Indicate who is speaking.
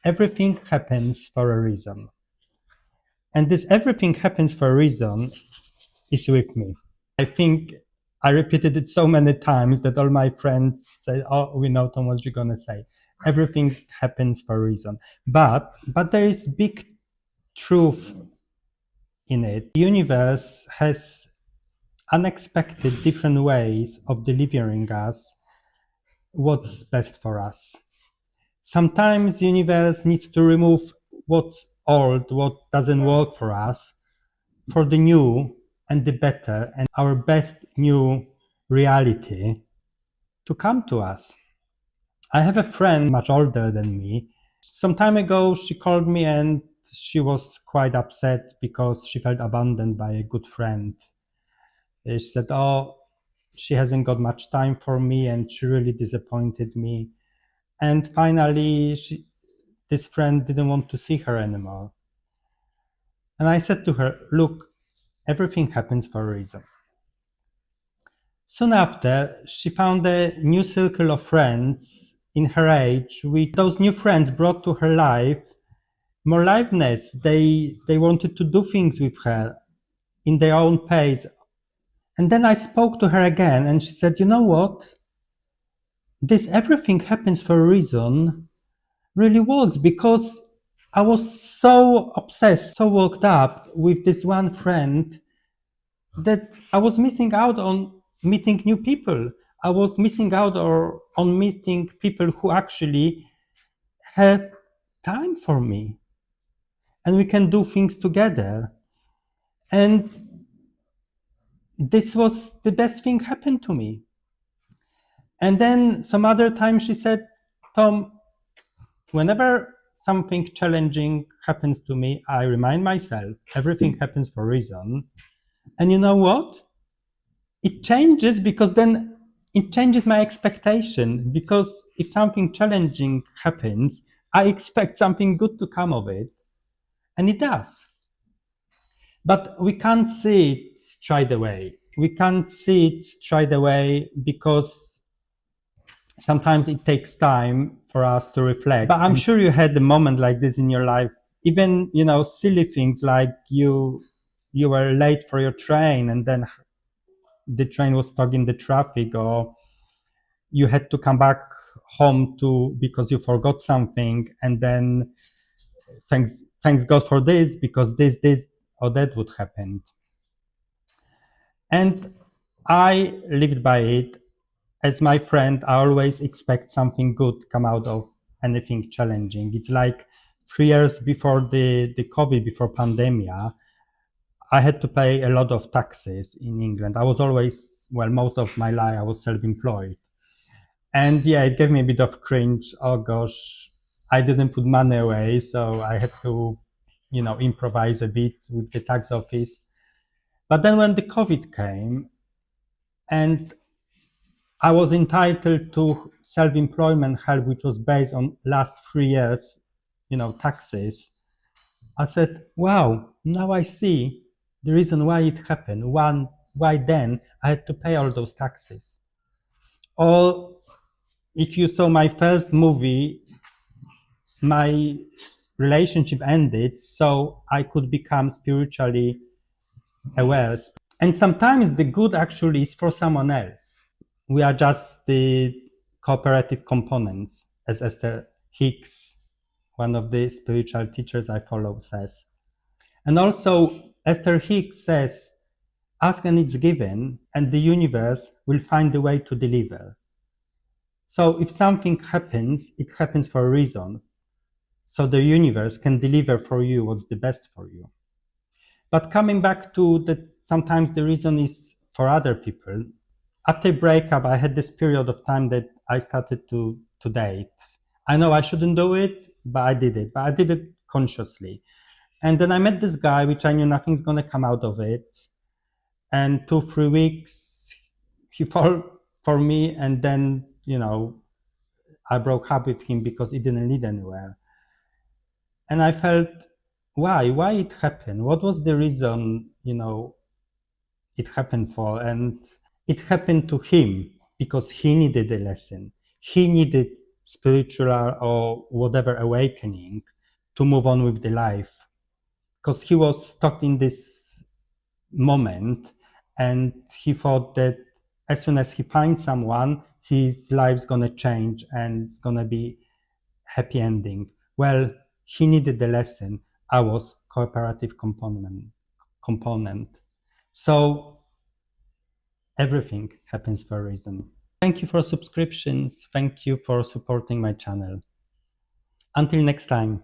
Speaker 1: everything happens for a reason. And this everything happens for a reason is with me. I think I repeated it so many times that all my friends say, oh, we know, Tom, what you're going to say. Everything happens for a reason. But there is big truth in it. The universe has unexpected different ways of delivering us what's best for us. Sometimes the universe needs to remove what's old, what doesn't work for us, for the new and the better and our best new reality to come to us. I have a friend much older than me. Some time ago, she called me and she was quite upset because she felt abandoned by a good friend. She said, oh, she hasn't got much time for me and she really disappointed me. And finally, this friend didn't want to see her anymore. And I said to her, look, everything happens for a reason. Soon after, she found a new circle of friends in her age, which those new friends brought to her life more liveliness. They wanted to do things with her in their own pace. And then I spoke to her again and she said, you know what? This everything happens for a reason really works, because I was so obsessed, so worked up with this one friend that I was missing out on meeting new people. I was missing out on meeting people who actually have time for me and we can do things together. And this was the best thing happened to me. And then some other time she said, Tom, whenever something challenging happens to me, I remind myself everything happens for a reason. And you know what? It changes, because then it changes my expectation. Because if something challenging happens, I expect something good to come of it. And it does. But we can't see it straight away. We can't see it straight away because sometimes it takes time for us to reflect. But I'm sure you had a moment like this in your life. Even, silly things like you were late for your train and then the train was stuck in the traffic, or you had to come back home because you forgot something, and then thanks God for this, because this or that would happen. And I lived by it. As my friend, I always expect something good come out of anything challenging. It's like 3 years before the COVID, before pandemic, I had to pay a lot of taxes in England. I was always, most of my life I was self-employed. And yeah, it gave me a bit of cringe. Oh gosh, I didn't put money away, so I had to, improvise a bit with the tax office. But then when the COVID came and I was entitled to self-employment help, which was based on last 3 years, taxes, I said, wow, now I see the reason why it happened. Why then I had to pay all those taxes. Or if you saw my first movie, my relationship ended so I could become spiritually aware. And sometimes the good actually is for someone else. We are just the cooperative components, as Esther Hicks, one of the spiritual teachers I follow, says. And also, Esther Hicks says, ask and it's given, and the universe will find a way to deliver. So if something happens, it happens for a reason. So the universe can deliver for you what's the best for you. But coming back to that, sometimes the reason is for other people. After breakup, I had this period of time that I started to date. I know I shouldn't do it, but I did it. But I did it consciously. And then I met this guy, which I knew nothing's going to come out of it. And 2-3 weeks, he fell for me. And then, I broke up with him because it didn't lead anywhere. And I felt, why it happened? What was the reason, it happened for? And it happened to him because he needed a lesson. He needed spiritual or whatever awakening to move on with the life, because he was stuck in this moment, and he thought that as soon as he finds someone, his life's gonna change and it's gonna be happy ending. Well, he needed the lesson. I was cooperative component. So everything happens for a reason. Thank you for subscriptions. Thank you for supporting my channel. Until next time.